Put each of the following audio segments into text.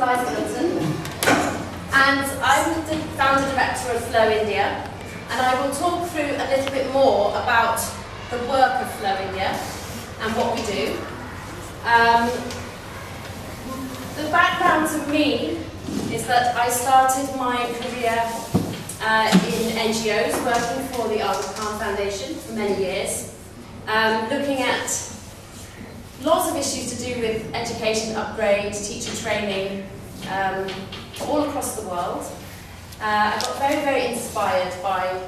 Eliza Hilton, and I'm the founder director of Flow India, and I will talk through a little bit more about the work of Flow India and what we do. The background to me is that I started my career in NGOs, working for the Aga Khan Foundation for many years, looking at lots of issues to do with education upgrade, teacher training, all across the world. I got very, very inspired by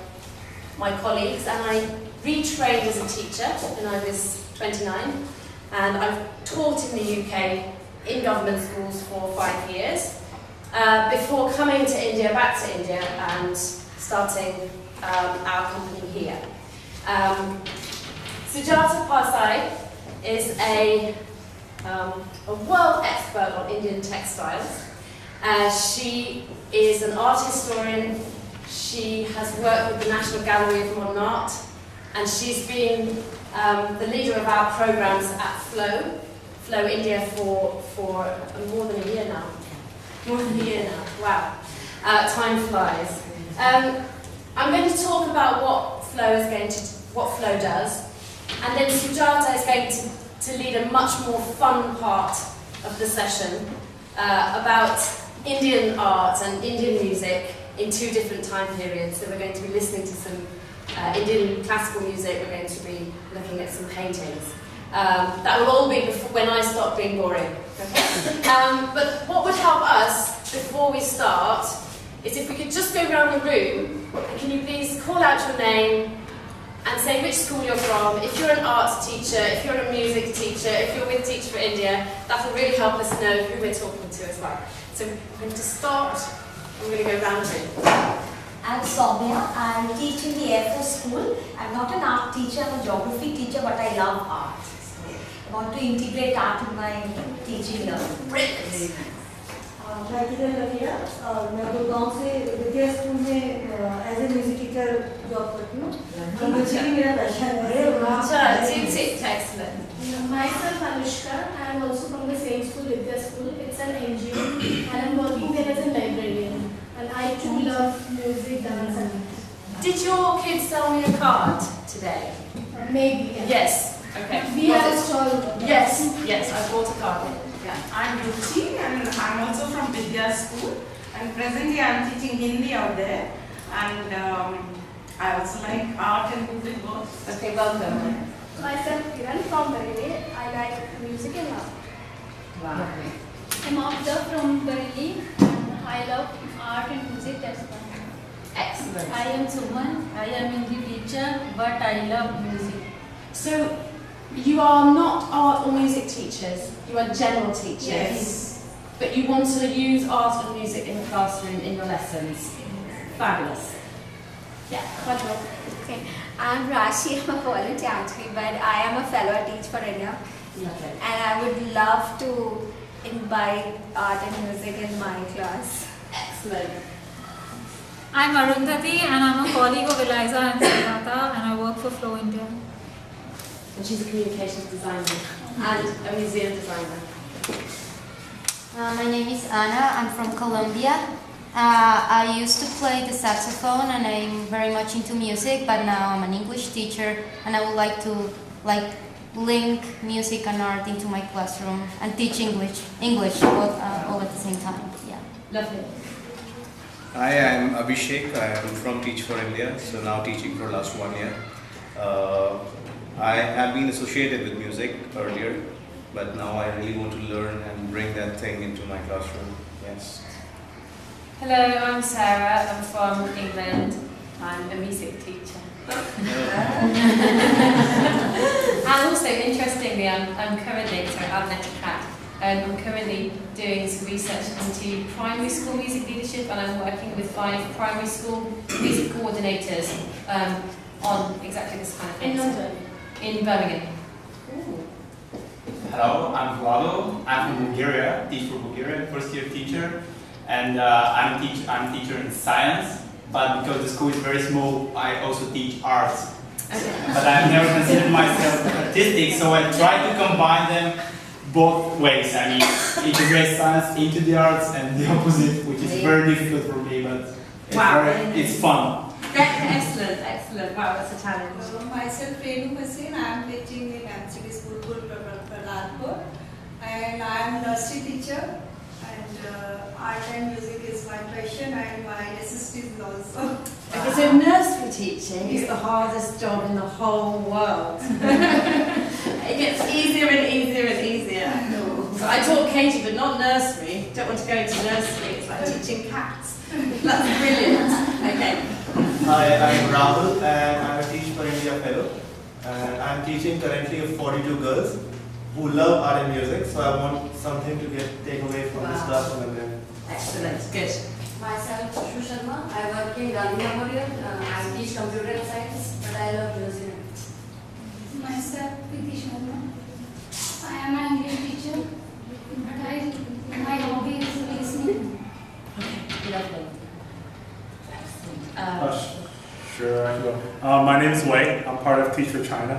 my colleagues, and I retrained as a teacher when I was 29, and I've taught in the UK in government schools for 5 years, before coming to India, back to India, and starting our company here. Sujata Parsai is a world expert on Indian textiles. She is an art historian. She has worked with the National Gallery of Modern Art, and she's been the leader of our programs at Flow India for more than a year now. Wow. Time flies. I'm going to talk about what Flow does, and then Sujata is going to lead a much more fun part of the session about Indian art and Indian music in 2 different time periods. So we're going to be listening to some Indian classical music, we're going to be looking at some paintings. That will all be before, when I stop being boring. Okay? But what would help us before we start is if we could just go around the room, and can you please call out your name and say which school you're from. If you're an arts teacher, if you're a music teacher, if you're with Teach for India, that will really help us know who we're talking to as well. So we're going to start, and we're going to go around the room. I'm Soumya. I teach in the Air Force School. I'm not an art teacher, I'm a geography teacher, but I love art. So I want to integrate art in my teaching learning. Brilliant. मैं गुड़गांव से Vidya school में as a music teacher job करती हूँ। तो music ही मेरा passion है। Excellent. Myself Anushka, I am also from the same school, Vidya School. It's an NGO, and I'm working there as a librarian. And I too love music, dance, and Did your kids sell me a card today? maybe. Yes. Okay. We have a stall. Yes, I bought a card. Yeah, I'm Ruchi, and I'm also from Vidya School, and presently I'm teaching Hindi out there, and I also like art and music both. Okay, welcome. Myself Kiran from Bareilly. I like music and art. Wow. I'm After from Bareilly, and I love art and music as well. Excellent. I am Suman. I am Hindi teacher, but I love music. So, you are not art or music teachers, you are general teachers. Yes. But you want to use art and music in the classroom in your lessons. Fabulous. Yeah, Quadro. Okay. I'm Rashi, I'm a volunteer actually, but I am a fellow at Teach for India. Lovely. And I would love to imbibe art and music in my class. Excellent. I'm Arundhati, and I'm a colleague of Eliza and Sujata, and I work for Flow India. And she's a communications designer and a museum designer. My name is Anna. I'm from Colombia. I used to play the saxophone, and I'm very much into music, but now I'm an English teacher, and I would like to link music and art into my classroom and teach English both, all at the same time. Yeah. Lovely. Hi, I'm Abhishek. I am from Teach for India, so now teaching for last 1 year. I have been associated with music earlier, but now I really want to learn and bring that thing into my classroom. Yes. Hello, I'm Sarah. I'm from England. I'm a music teacher. And also, interestingly, I'm currently, so I'm next track. I'm currently doing some research into primary school music leadership, and I'm working with 5 primary school music coordinators on exactly this kind of thing. In London? In Birmingham. Ooh. Hello, I'm Vlado. I'm from Bulgaria, teach for Bulgaria, first year teacher. And I'm a teacher in science, but because the school is very small, I also teach arts. Okay. But I've never considered myself artistic, so I try to combine them both ways. I mean, integrate science into the arts and the opposite, which is very difficult for me, but it's fun. Excellent, excellent. Wow, that's a challenge. Myself, Renu Hussain, I am teaching in MCB School, Praladpur, and I am a nursery teacher. And art and music is my passion, and my assistant is also. Okay, so nursery teaching is the hardest job in the whole world. It gets easier and easier and easier. So I taught Katie, but not nursery. Don't want to go into nursery. It's like teaching cats. That's brilliant. Okay. Hi, I'm Rahul, and I'm a Teach for India fellow. And I'm teaching currently 42 girls who love art and music. So I want something to take away from this class and then. Excellent. Good. Myself, Sujata. I work in Gandhi Memorial. I teach computer science, but I love music. Myself, Priti Sharma. I am an English teacher, but my hobby is listening. Lovely. Sure, I can go. My name is Wei. I'm part of Teach for China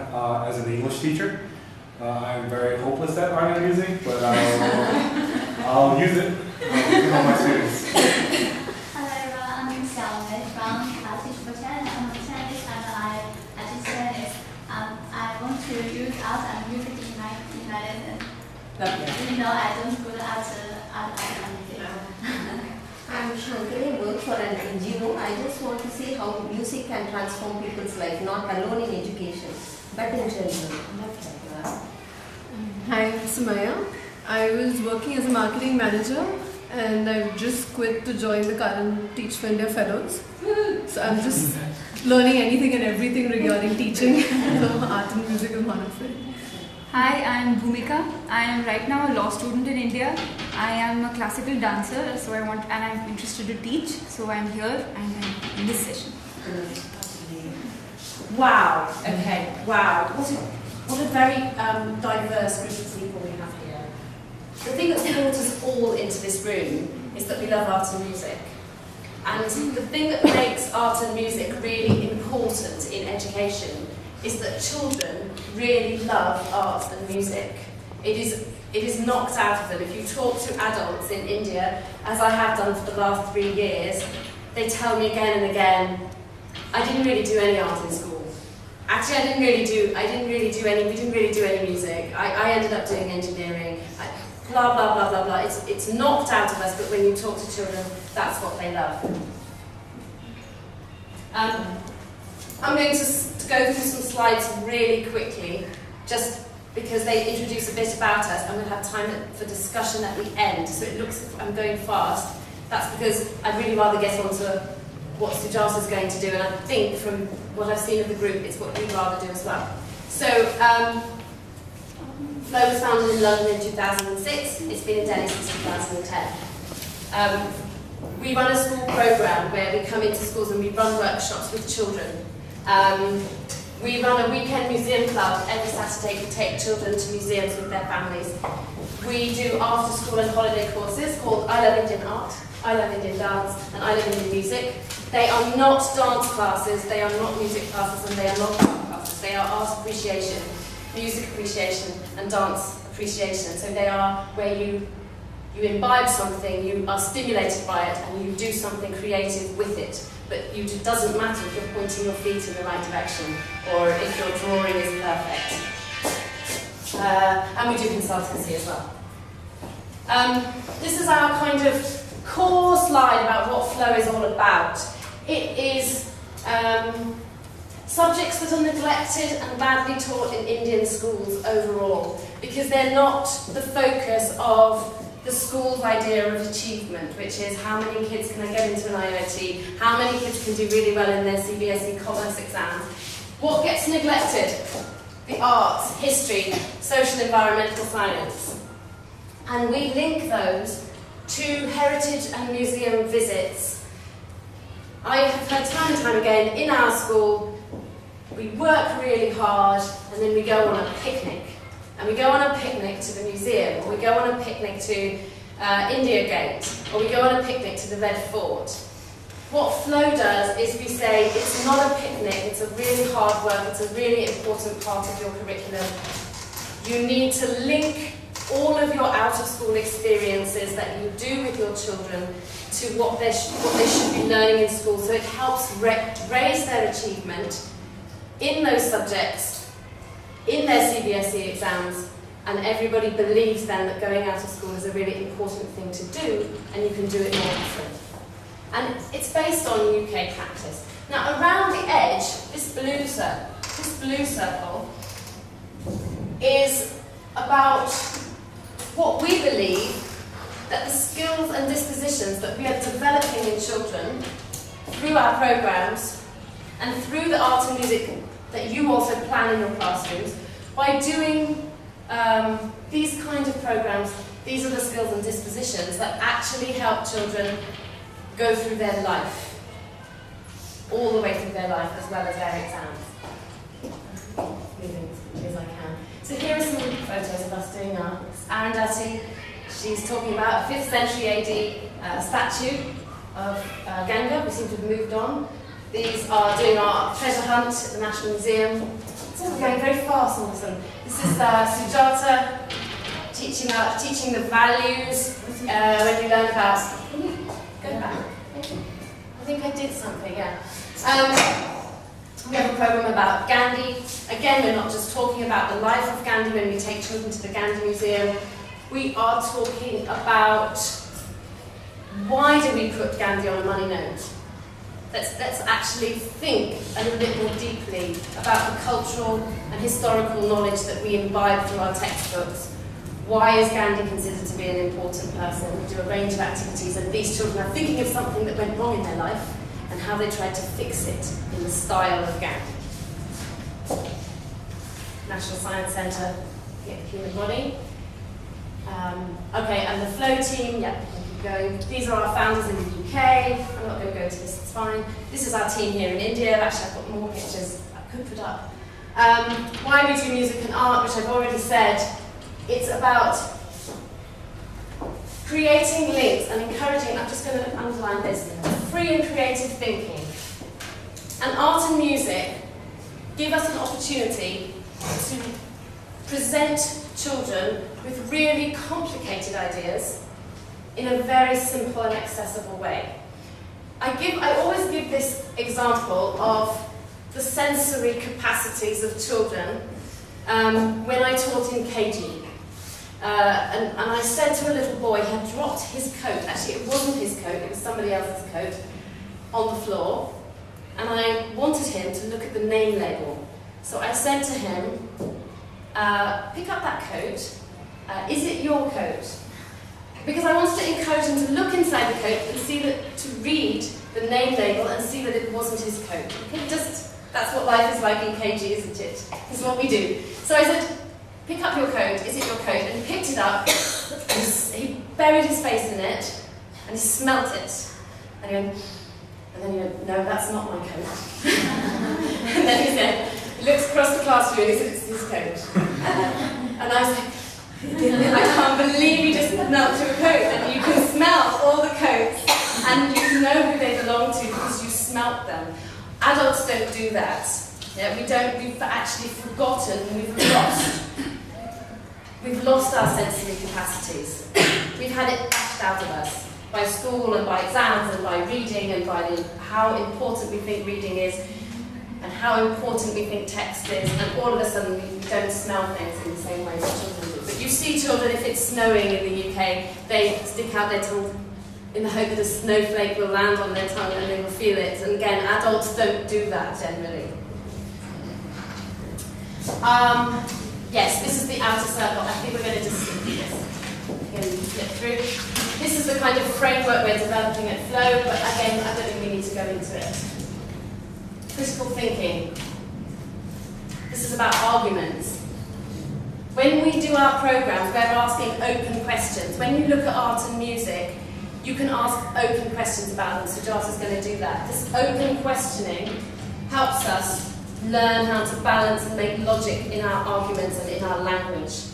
as an English teacher. I'm very hopeless at art and music, but I'll use it with all my students. Hello everyone, I'm Xiaomei from Teach for China. I'm a Chinese and I just said I want to use art and music in my lesson. Even though I don't good at art and music. I'm Shankari, work for an NGO. I just want to see how music can transform people's life, not alone in education, but in general. Hi, I'm Sumaya. I was working as a marketing manager and I've just quit to join the current Teach for India Fellows. So I'm just learning anything and everything regarding teaching. So art and music is one of it. Hi, I am Bhumika. I am right now a law student in India. I am a classical dancer, so and I'm interested to teach. So I am here and I'm in this session. Wow. Okay. Wow. What a very diverse group of people we have here. The thing that's brought us all into this room is that we love art and music. And the thing that makes art and music really important in education is that children really love art and music. It is knocked out of them. If you talk to adults in India, as I have done for the last 3 years, they tell me again and again, I didn't really do any art in school. Actually, we didn't really do any music. I ended up doing engineering. Blah, blah, blah, blah, blah. It's knocked out of us, but when you talk to children, that's what they love. I'm going to go through some slides really quickly, just because they introduce a bit about us. I'm going to have time for discussion at the end, so it looks like I'm going fast. That's because I'd really rather get on to what Sujata is going to do, and I think from what I've seen of the group, it's what we'd rather do as well. So, Flow was founded in London in 2006. It's been in Delhi since 2010. We run a school program where we come into schools and we run workshops with children. We run a weekend museum club every Saturday to take children to museums with their families. We do after school and holiday courses called I Love Indian Art, I Love Indian Dance, and I Love Indian Music. They are not dance classes, they are not music classes, and they are not art classes. They are art appreciation, music appreciation, and dance appreciation. So they are where you imbibe something, you are stimulated by it, and you do something creative with it. But it doesn't matter if you're pointing your feet in the right direction or if your drawing is perfect. And we do consultancy as well. This is our kind of core slide about what Flow is all about. It is subjects that are neglected and badly taught in Indian schools overall, because they're not the focus of the school's idea of achievement, which is how many kids can I get into an IIT, how many kids can do really well in their CBSE commerce exams. What gets neglected? The arts, history, social environmental science. And we link those to heritage and museum visits. I have heard time and time again, in our school, we work really hard and then we go on a picnic. And we go on a picnic to the museum, or we go on a picnic to India Gate, or we go on a picnic to the Red Fort. What Flow does is we say it's not a picnic, it's a really hard work, it's a really important part of your curriculum. You need to link all of your out-of-school experiences that you do with your children to what they should be learning in school. So it helps raise their achievement in those subjects, in their CBSE exams, and everybody believes then that going out of school is a really important thing to do, and you can do it more often. And it's based on UK practice. Now, around the edge, this blue circle is about what we believe that the skills and dispositions that we are developing in children through our programs and through the art and music that you also plan in your classrooms, by doing these kind of programs, these are the skills and dispositions that actually help children go through their life, all the way through their life, as well as their exams. Moving as quickly as I can. So here are some photos of us doing our Arundhati. She's talking about a 5th century AD statue of Ganga. We seem to have moved on. These are doing our treasure hunt at the National Museum. So we're going very fast all of a sudden. This is Sujata teaching the values when you learn about. Go back. I think I did something, yeah. We have a program about Gandhi. Again, we're not just talking about the life of Gandhi when we take children to the Gandhi Museum. We are talking about why do we put Gandhi on a money note? Let's actually think a little bit more deeply about the cultural and historical knowledge that we imbibe through our textbooks. Why is Gandhi considered to be an important person? We do a range of activities, and these children are thinking of something that went wrong in their life and how they tried to fix it in the style of Gandhi. National Science Centre, Human Body. Okay, and the flow team, yeah, keep going. These are our founders in the UK. I'm not going to go to this, it's fine. This is our team here in India. Actually, I've got more pictures I could put up. Why we do music and art, which I've already said. It's about creating links and encouraging, I'm just going to underline this, free and creative thinking. And art and music give us an opportunity to present children with really complicated ideas in a very simple and accessible way. I always give this example of the sensory capacities of children when I taught in KG. And I said to a little boy, he had dropped his coat, actually it wasn't his coat, it was somebody else's coat, on the floor, and I wanted him to look at the name label. So I said to him, pick up that coat, is it your coat? Because I wanted to encourage him to look inside the coat and see that, to read the name label and see that it wasn't his coat. Okay, that's what life is like in KG, isn't it? This is what we do. So I said, pick up your coat, is it your coat? And he picked it up, and he buried his face in it, and he smelt it. And then he went, no, that's not my coat. And then he said, he looks across the classroom and he said, it's his coat. And I was like, I can't believe you just smelt your coat. And you can smell all the coats, and you know who they belong to because you smelt them. Adults don't do that. Yeah, we've actually forgotten, we've lost our sensory capacities. We've had it bashed out of us by school and by exams and by reading and by how important we think reading is and how important we think text is, and all of a sudden we don't smell things in the same way that children do. But you see children, if it's snowing in the UK, they stick out their tongue in the hope that a snowflake will land on their tongue and they will feel it. And again, adults don't do that generally. Yes, this is the outer circle. I think we're going to just skip this. We're going to flip through. This is the kind of framework we're developing at Flow, but again, I don't think we need to go into it. Critical thinking. This is about arguments. When we do our programs, we're asking open questions. When you look at art and music, you can ask open questions about them. Sujata's going to do that. This open questioning helps us learn how to balance and make logic in our arguments and in our language.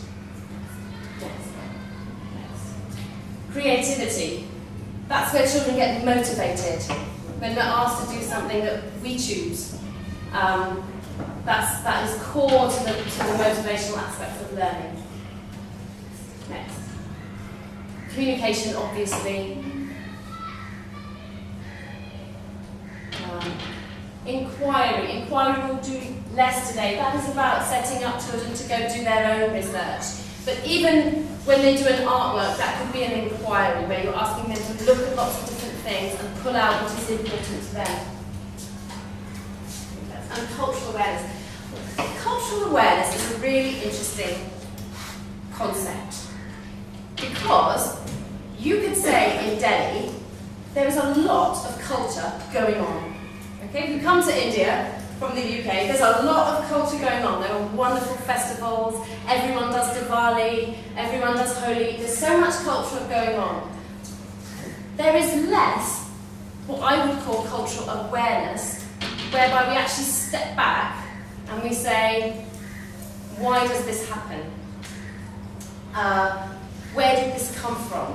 Creativity. That's where children get motivated. When they're asked to do something that we choose. That is core to the motivational aspects of learning. Next. Communication, obviously. Inquiry. Inquiry will do less today. That is about setting up children to go do their own research. But even when they do an artwork, that could be an inquiry where you're asking them to look at lots of different things and pull out what is important to them. And cultural awareness. Cultural awareness is a really interesting concept because you could say in Delhi there is a lot of culture going on. Okay, if you come to India from the UK, there's a lot of culture going on. There are wonderful festivals, everyone does Diwali, everyone does Holi, there's so much culture going on. There is less what I would call cultural awareness, whereby we actually step back and we say, why does this happen? Where did this come from?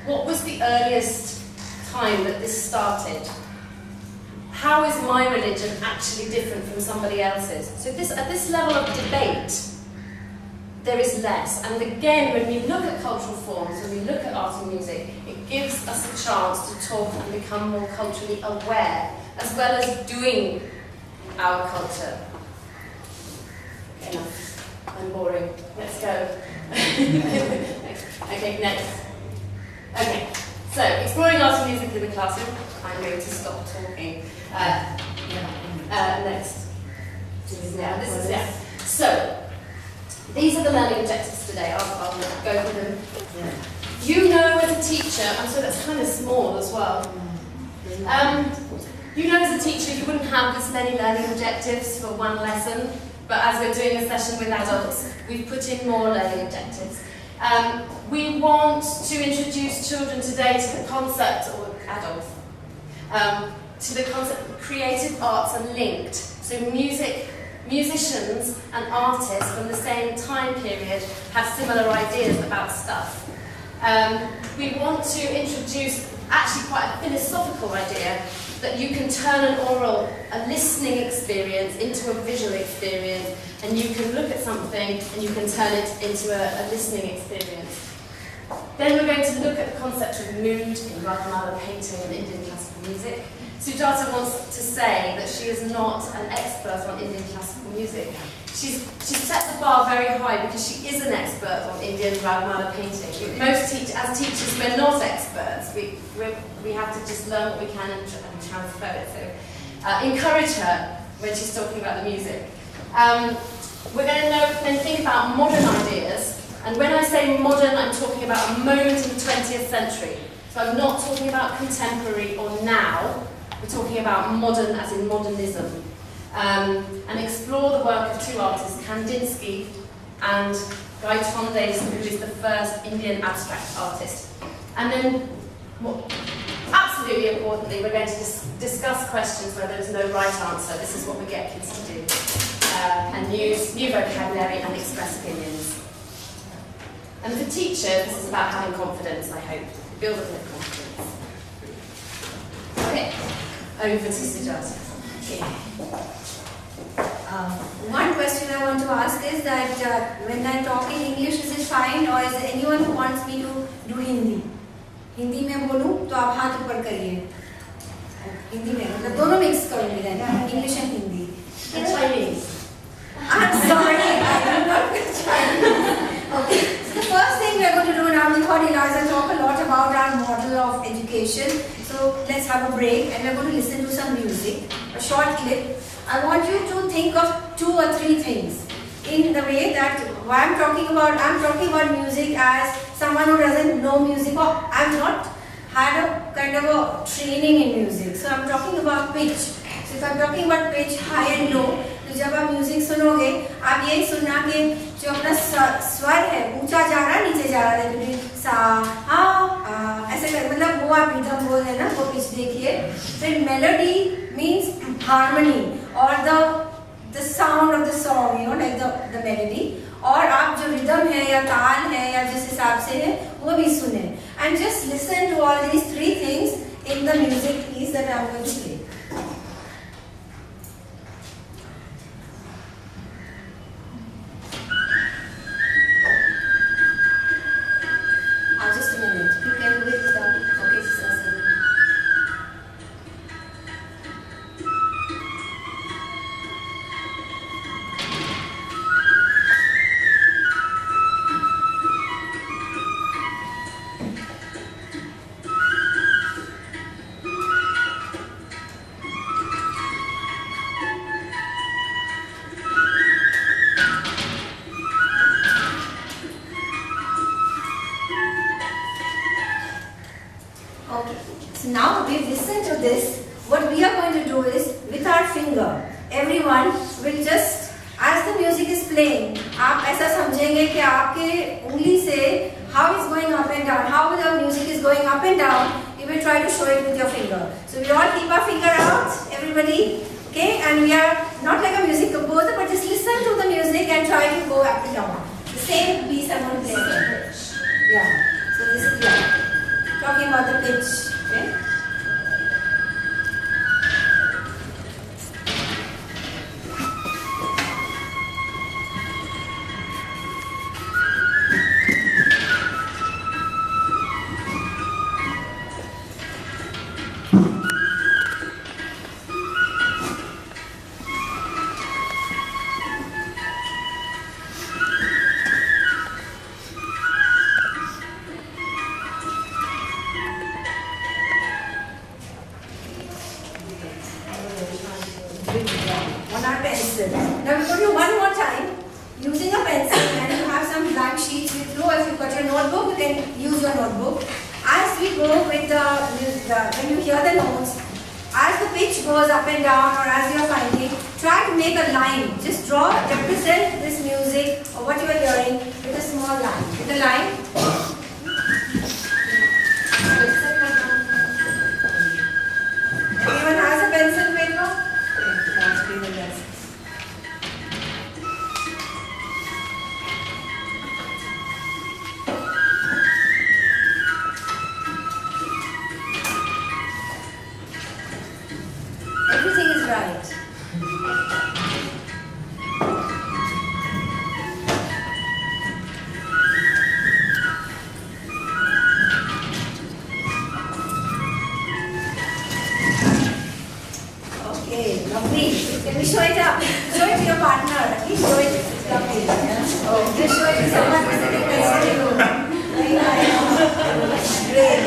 What was the earliest time that this started? How is my religion actually different from somebody else's? So at this level of debate, there is less. And again, when we look at cultural forms, when we look at art and music, it gives us a chance to talk and become more culturally aware, as well as doing our culture. Okay, enough. I'm boring. Let's go. Okay, next. Okay, so exploring art and music in the classroom. I'm going to stop talking. Next. So, these are the learning objectives today. I'll go through them. You know as a teacher, and so that's kind of small as well. You know as a teacher you wouldn't have this many learning objectives for one lesson, but as we're doing a session with adults, we've put in more learning objectives. We want to introduce children today to the concept, or adults, to the concept of creative arts are linked. So musicians and artists from the same time period have similar ideas about stuff. We want to introduce actually quite a philosophical idea that you can turn a listening experience into a visual experience, and you can look at something and you can turn it into a listening experience. Then we're going to look at the concept of mood in Ragamala painting and Indian classical music. Sujata wants to say that she is not an expert on Indian classical music. She's set the bar very high because she is an expert on Indian Ragamala painting. Most as teachers, we're not experts. We have to just learn what we can and transfer it. So encourage her when she's talking about the music. We're going to then think about modern ideas. And when I say modern, I'm talking about a moment in the 20th century. So I'm not talking about contemporary or now. We're talking about modern as in modernism. And explore the work of two artists, Kandinsky and Gaitonde, who is the first Indian abstract artist. And then, absolutely importantly, we're going to discuss questions where there's no right answer. This is what we get kids to do. And use new vocabulary and express opinions. And for teachers, this is about having confidence, I hope. Build a bit of confidence. Okay, over to Sujata. One question I want to ask is that when I talk in English, is it fine, or is there anyone who wants me to do Hindi? Hindi में बोलूँ तो आप हाथ ऊपर करिए. Hindi में मतलब दोनों mix करूँगी ना, English and Hindi. And Chinese. I'm sorry, I'm not Chinese. Okay, so the first thing we're going to do now, we heard Eliza talk a lot about our model of education. So let's have a break and we're going to listen to some music, a short clip. I want you to think of 2 or 3 things in the way that I'm talking about music as someone who doesn't know music, or I've not had a kind of a training in music. So I'm talking about pitch. So if I'm talking about pitch, high and low, तो जब आप music सुनोगे आप यही सुनना कि जो अपना स्वर है ऊंचा जा रहा है नीचे जा रहा है, क्योंकि सा हा ऐसे कर मतलब वो आप रिदम बोल है ना, वो पिच देखिए. फिर मेलोडी मींस हार्मनी और the sound of the song, you know, like the melody, और आप जो रिदम है या ताल है या जिस हिसाब से है वो भी सुने. And just listen to all these 3 things in the music piece that I'm going to play. Okay. So now we've listened to this. What we are going to do is, with our finger, everyone will just, as the music is playing, आप ऐसा समझेंगे कि आपके उंगली से how it's going up and down, how the music is going up and down. You will try to show it with your finger. So we all keep our finger out, everybody. Okay, and we are not like a music composer, but just listen to the music and try to go up and down. The same piece I'm going to play again. Yeah. So this is talking about the pitch. Okay. On our pencil. Now we're going to do one more time using a pencil, and you have some blank sheets with you. If you've got your notebook, you can use your notebook. As we go with when you hear the notes, as the pitch goes up and down, or as you're finding, try to make a line. Just represent this music or what you are hearing with a small line. With a line. Anyone has a pencil paper? Everything is right. Okay, lovely. Can we show it up? Show it to your partner. Please show it. It's lovely. Oh, just show it to someone who's sitting next to you. Very nice. Great.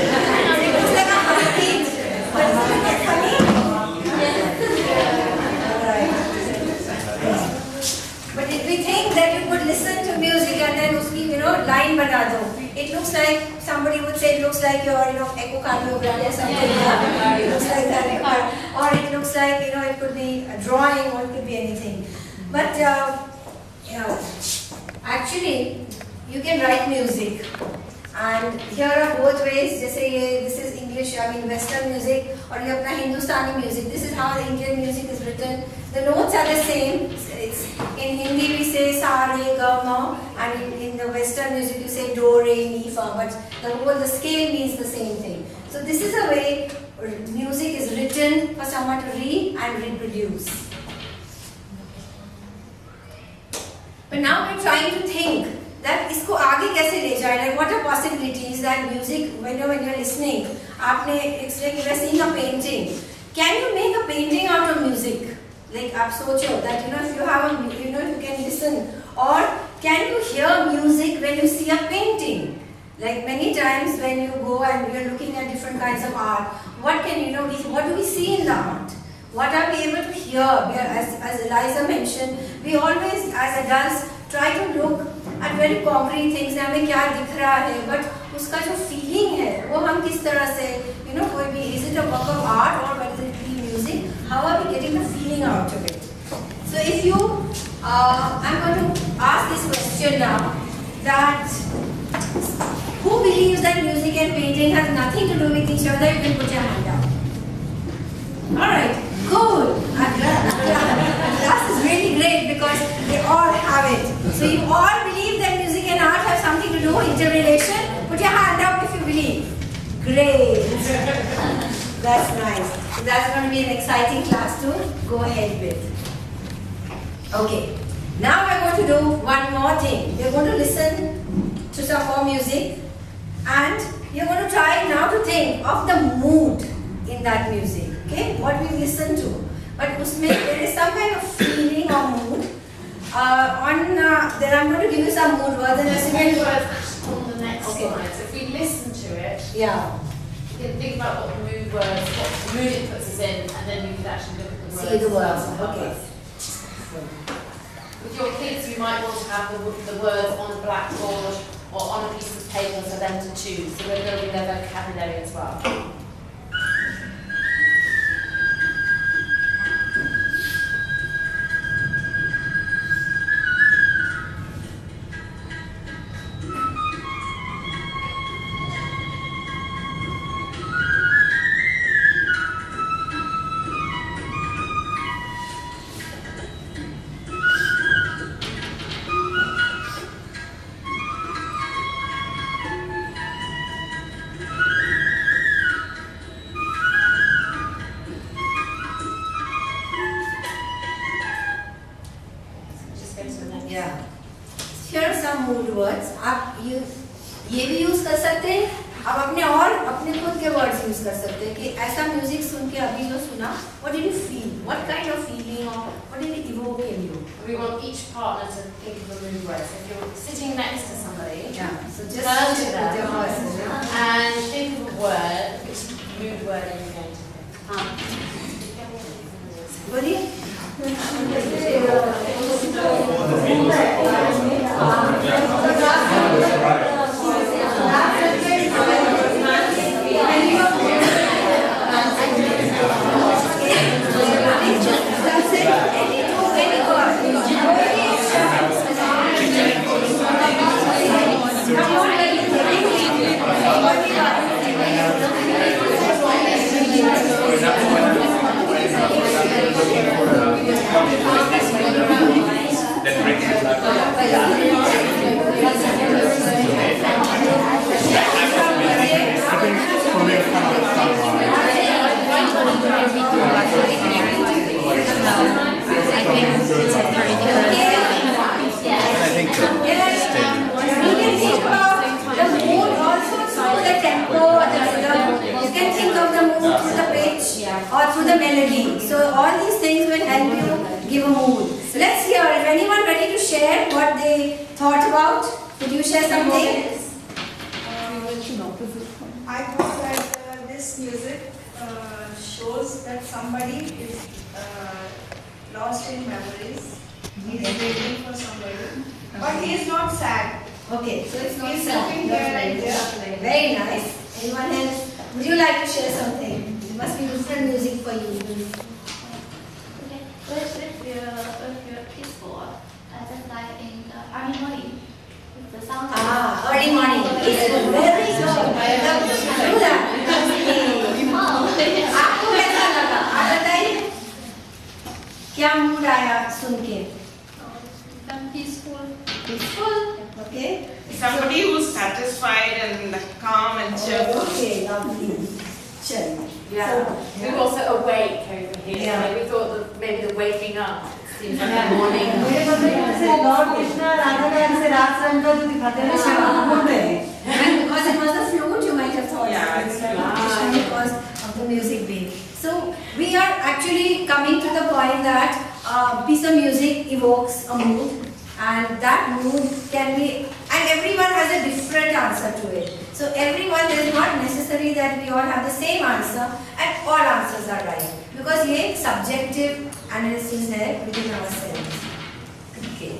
It looks like a heartbeat. But isn't it funny? Alright. But if we think that you could listen to music and then uski, line bana do. It looks like, somebody would say it looks like your, echocardiogram or something. It looks like that. Or it looks like, it could be a drawing or it could be anything. But, actually, you can write music. And here are both ways. Just say this is English, Western music, or you have Hindustani music. This is how the Indian music is written. The notes are the same. In Hindi we say sa, re, ga, ma, and in the Western music you say do, re, mi, fa. But the scale means the same thing. So this is a way music is written for someone to read and reproduce. But now we're trying to think that इसको आगे कैसे ले जाए? Like what are possibilities that music, when you're listening, it's like you're seeing a painting. Can you make a painting out of music? Like आप सोचो that if you have you can listen, or can you hear music when you see a painting? Like many times when you go and you're looking at different kinds of art, what do we see in the art? What are we able to hear? As Eliza mentioned, we always as adults try to look at very concrete things. हमें क्या दिख रहा है, but उसका जो feeling है, वो हम किस तरह से, कोई भी, is it a work of art or whether it be music? How are we getting the feeling out of it? So if you, I'm going to ask this question now, that who believes that music and painting has nothing to do with each other? You can put your hand down. Alright, good. Class is really great because they all have it. So you all believe that music and art have something to do, interrelation? Put your hand up if you believe. Great. That's nice. So that's going to be an exciting class to go ahead with. Okay. Now we're going to do one more thing. We're going to listen to some more music, and you're going to try now to think of the mood in that music. Okay, what we've listened to. But there is some kind of feeling or mood. Then I'm going to give you some mood words and mood words on the next slide. So if we listen to it, you can think about what the mood words, what mood it puts us in, and then you can actually look at the words. See the words. Okay. With your kids, you might want to have the words on the blackboard or on a piece of paper for them to choose. So we're building their vocabulary as well. Yeah. Here are some mood words. आप ये भी use कर सकते हैं. आप अपने खुद के words यूज कर सकते हैं कि ऐसा म्यूजिक सुन के अभी जो सुना, what did you feel? What kind of feeling or what did it evoke in you? We want each partner to think of a mood word. So if you're sitting next to somebody, so just turn to with them your voice, and think of a word. Which mood word are you going to pick? बोलिए. Or through the melody. So all these things will help you give a mood. So let's hear. Is anyone ready to share what they thought about? Could you share something? I thought that this music shows that somebody is lost in memories. He is waiting for somebody, but he is not sad. Okay, so it's not He's sad. looking there and there. Very nice. Anyone else? Would you like to share something? It must be different music for you. Okay, if you're peaceful, just like in early morning, the sound. Early morning. Peaceful. Very good. Do that. आपको कैसा लगा? आप बताइए. क्या mood आया सुन के? Peaceful. Peaceful. Okay. Somebody who's satisfied and calm and cheerful. Okay, lovely. Yeah. We were also awake over here. Yeah. So we thought that maybe the waking up seems like the morning. And because it was a flute, you might have thought because of the music beat. So we are actually coming to the point that a piece of music evokes a mood, and that mood can be, and everyone has a different answer to it. So everyone, is not necessary that we all have the same answer and all answers are right, because ये subjective analysis है within ourselves. Okay.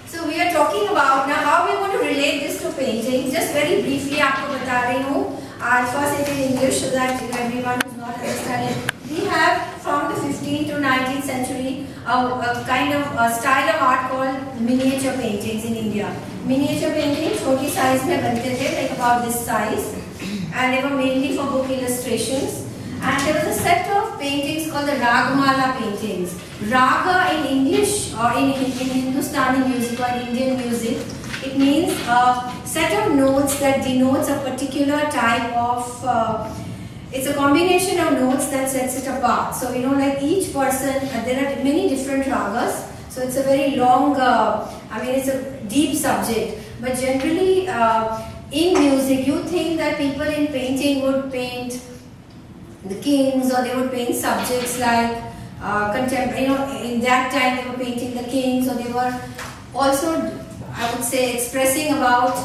So we are talking about now how we are going to relate this to painting. Just very briefly आपको बता रही हूँ. I'll first say it in English so that everyone who's not understanding. We have from the 15th to 19th century a kind of a style of art called miniature paintings in India. Miniature paintings छोटी size में बनते थे, like about this size, and they were mainly for book illustrations. And there was a set of paintings called the Ragamala paintings. Raga in English or in Hindustani music or Indian music, it means a set of notes that denotes a particular type of, it's a combination of notes that sets it apart. So you know, like each person, there are many different ragas. So it's a very long, it's a deep subject. But generally in music, you think that people in painting would paint the kings, or they would paint subjects like contemporary, in that time they were painting the kings, or they were also, I would say, expressing about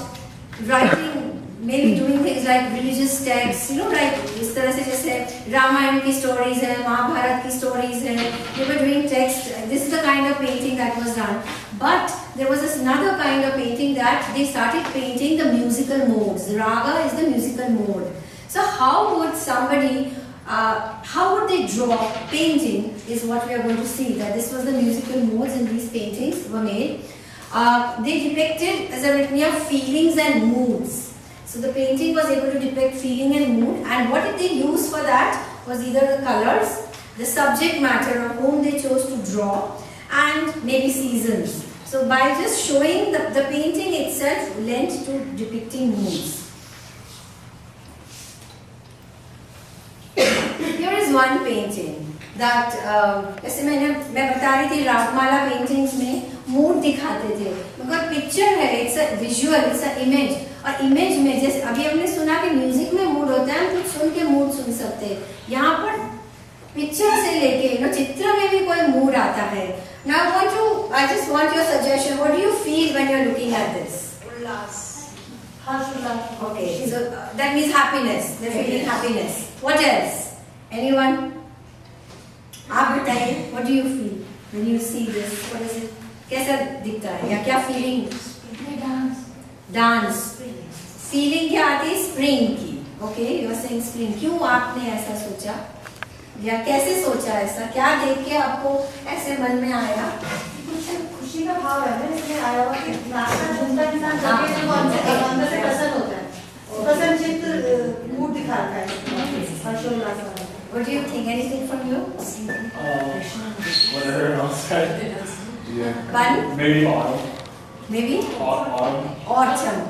writing, maybe doing things like religious texts, like इस तरह से जैसे रामायण की stories है, महाभारत की stories है, they were doing text. This is the kind of painting that was done. But there was this another kind of painting that they started painting the musical modes. Raga is the musical mode. So how would somebody, how would they draw painting is what we are going to see. That this was the musical modes in these paintings were made. They depicted, as I've written here, feelings and moods. So the painting was able to depict feeling and mood, and what did they use for that was either the colors, the subject matter of whom they chose to draw, and maybe seasons. So by just showing the painting itself lent to depicting moods. Here is one painting that जैसे मैं बता रही थी Ragamala paintings में mood दिखाते थे, मगर picture है, it's a visual, it's a image, और इमेज में जैसे अभी हमने सुना कि म्यूजिक में मूड होता है, हम कुछ सुन के मूड सुन सकते हैं, यहाँ पर पिक्चर से लेके चित्र में भी कोई मूड आता है. Now I just want your suggestion. What do you feel when you are looking at this? Ullas. Okay, so that means happiness. They're feeling happiness. What else? Anyone? आप बताइए. What do you feel when you see this? What is it? कैसा दिखता है या क्या feeling? Dance. Feeling क्या आती है? Spring की. Okay, you are saying spring. क्यों आपने ऐसा सोचा? या कैसे सोचा ऐसा? क्या देख के आपको ऐसे मन में आया? कुछ खुशी का भाव है ना इसमें आया हुआ कि नाचना झूमता इंसान जब ये अंदर से प्रसन्न होता है, प्रसन्न चित्त मूड दिखाता है, हर्षोल्लास वाला. What do you think? Anything from you? Whatever else said. Yeah. Pardon? Maybe autumn. Maybe? Autumn. Autumn.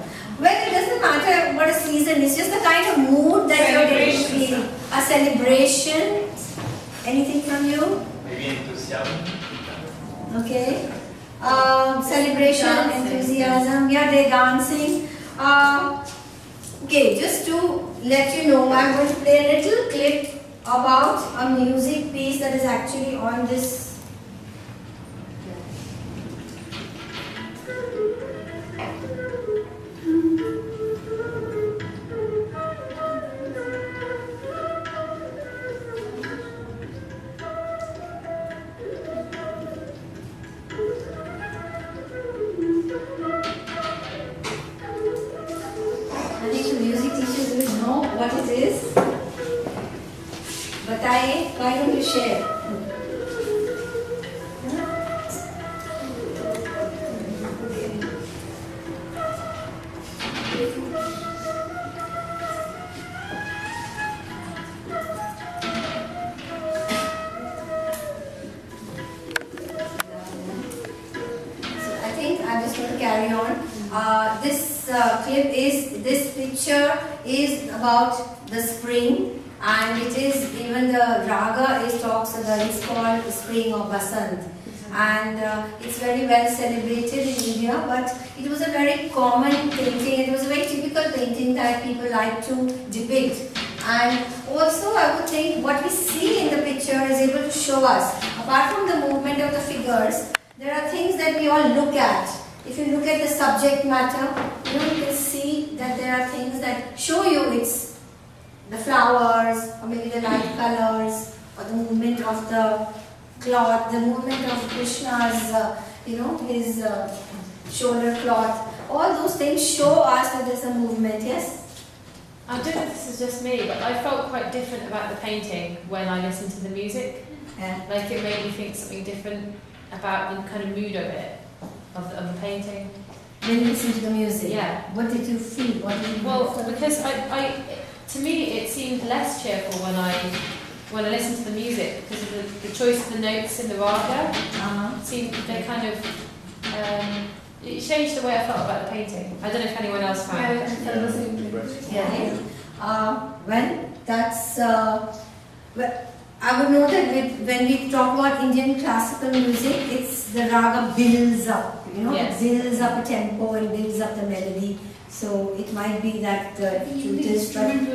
Well, it doesn't matter what a season is, just the kind of mood that you're getting to feel. A celebration. Anything from you? Maybe enthusiasm. Okay. Celebration, enthusiasm. Yeah, they're dancing. Okay, just to let you know, I'm going to play a little clip about a music piece that is actually on this. I think the music teachers will know what it is. बताइए, why don't you share? I'm just going to carry on. This picture is about the spring, and it is, even the raga talks about, it's called Spring or Basant. And it's very well celebrated in India, but it was a very common painting. It was a very typical painting that people like to depict. And also I would think what we see in the picture is able to show us, apart from the movement of the figures, there are things that we all look at. If you look at the subject matter, you can see that there are things that show you it's the flowers, or maybe the light colors, or the movement of the cloth, the movement of Krishna's, his shoulder cloth. All those things show us that there's a movement. Yes? I don't know if this is just me, but I felt quite different about the painting when I listened to the music. Yeah. Like it made me think something different about the kind of mood of it, of the painting. When you listen to the music? Yeah. What did you feel? What did you Well, because to me it seemed less cheerful when I listened to the music, because of the choice of the notes in the raga. It seemed they kind of it changed the way I felt about the painting. I don't know if anyone else found. Well, that's. I would know that when we talk about Indian classical music, it's the raga builds up. Yes. It builds up a tempo and builds up the melody. So it might be that it is but it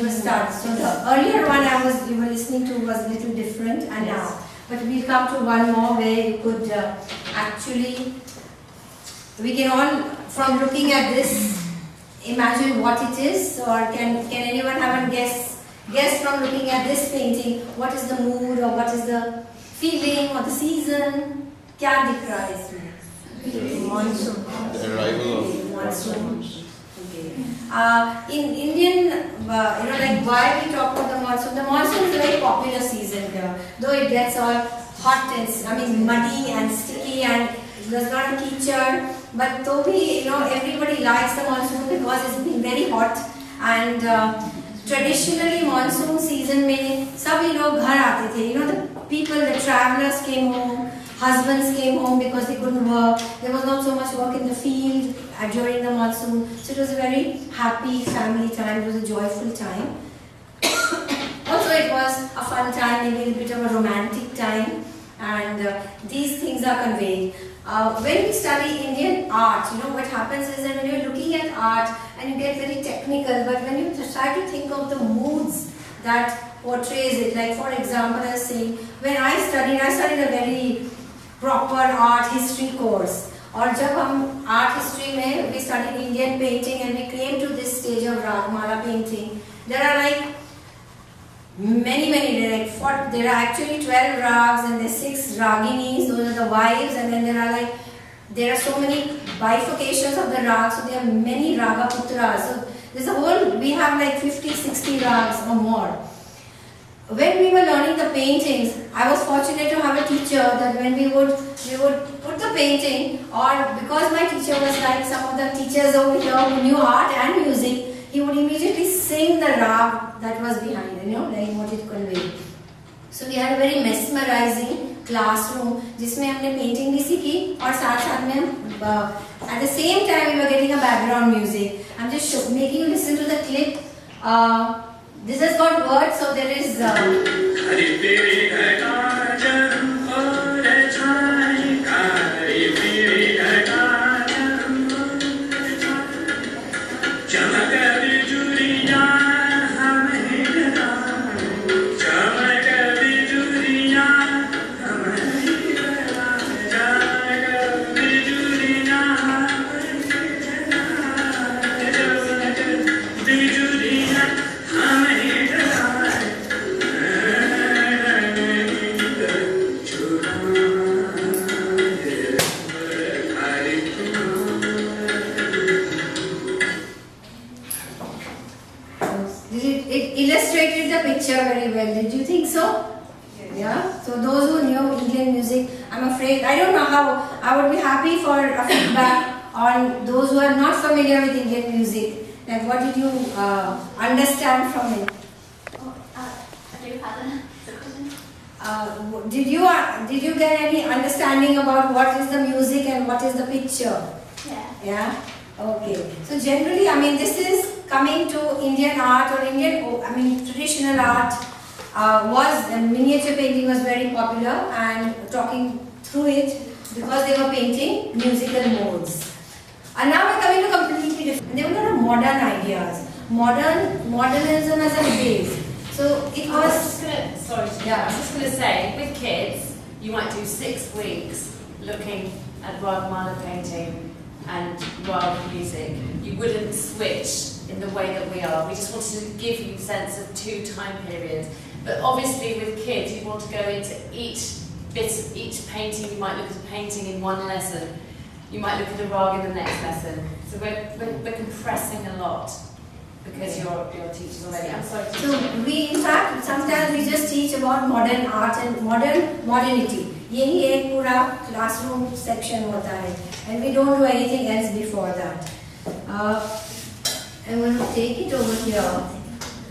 was start. So the earlier one you were listening to was a little different, and now. But we'll come to one more where you could actually, we can all, from looking at this, imagine what it is. Or can anyone have a guess from looking at this painting? What is the mood, or what is the feeling, or the season? क्या दिख रहा है इसमें? Monsoon. The arrival of Monsoon. Okay. In Indian, like why we talk about the monsoon? The monsoon is a very popular season here. Though it gets all hot and muddy and sticky and there's not a teacher, but though everybody likes the monsoon because it's been very hot and traditionally monsoon season में सभी लोग घर आते थे. The people, the travelers came home. Husbands came home because they couldn't work. There was not so much work in the field during the monsoon. So it was a very happy family time. It was a joyful time. Also, it was a fun time, maybe a bit of a romantic time. And these things are conveyed. When we study Indian art, what happens is that when you're looking at art and you get very technical, but when you try to think of the moods that portrays it, like for example, I was saying, when I studied a very proper art history course. और जब हम art history में we studied Indian painting and we came to this stage of Ragmala painting. There are like many, there are actually 12 rags and there's 6 raginis, those are the wives, and then there are so many bifurcations of the rags, so there are many raga putras. So we have like 50, 60 rags or more. When we were learning the paintings, I was fortunate to have a teacher that when we would put the painting, or because my teacher was like some of the teachers over here who knew art and music, he would immediately sing the rag that was behind, like what it conveyed. So we had a very mesmerizing classroom, जिसमें हमने painting भी सीखी और साथ में हम at the same time we were getting a background music. I'm just making you listen to the clip. This has got words, so there is. Illustrated the picture very well. Did you think so? Yeah. So those who knew Indian music, I'm afraid, I don't know how, I would be happy for a feedback on those who are not familiar with Indian music. Like what did you understand from it? Did you get any understanding about what is the music and what is the picture? Yeah. Yeah? Okay. So generally, this is coming to Indian art or traditional art miniature painting was very popular, and talking through it because they were painting musical modes. And now we're coming to completely different. They were a lot of modern ideas. Modernism as a base. So it was. I'm just going to say, with kids, you might do 6 weeks looking at Ragmala painting and Raga music. You wouldn't switch in the way that we are. We just wanted to give you a sense of 2 time periods. But obviously with kids, you want to go into each painting. You might look at a painting in one lesson. You might look at a Raga in the next lesson. So we're compressing a lot because your teachers already. I'm sorry. So we, in fact, sometimes we just teach about modern art and modernity. यही एक पूरा classroom section होता है, and we don't do anything else before that. I'm going to take it over here,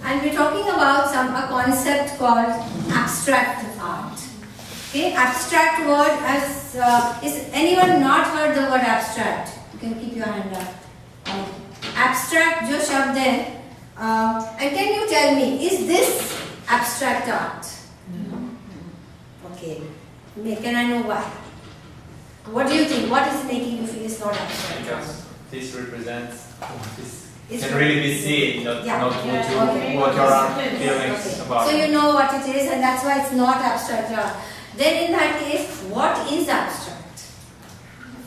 and we're talking about a concept called abstract art. Okay, abstract word is anyone not heard the word abstract? You can keep your hand up. Abstract जो शब्द है, and can you tell me, is this abstract art? Okay. Can I know why? What do you think? What is making you feel it's not abstract? Because this represents this can really be seen, not Okay. what your feelings about. So you know what it is, and that's why it's not abstract art. Then in that case, what is abstract?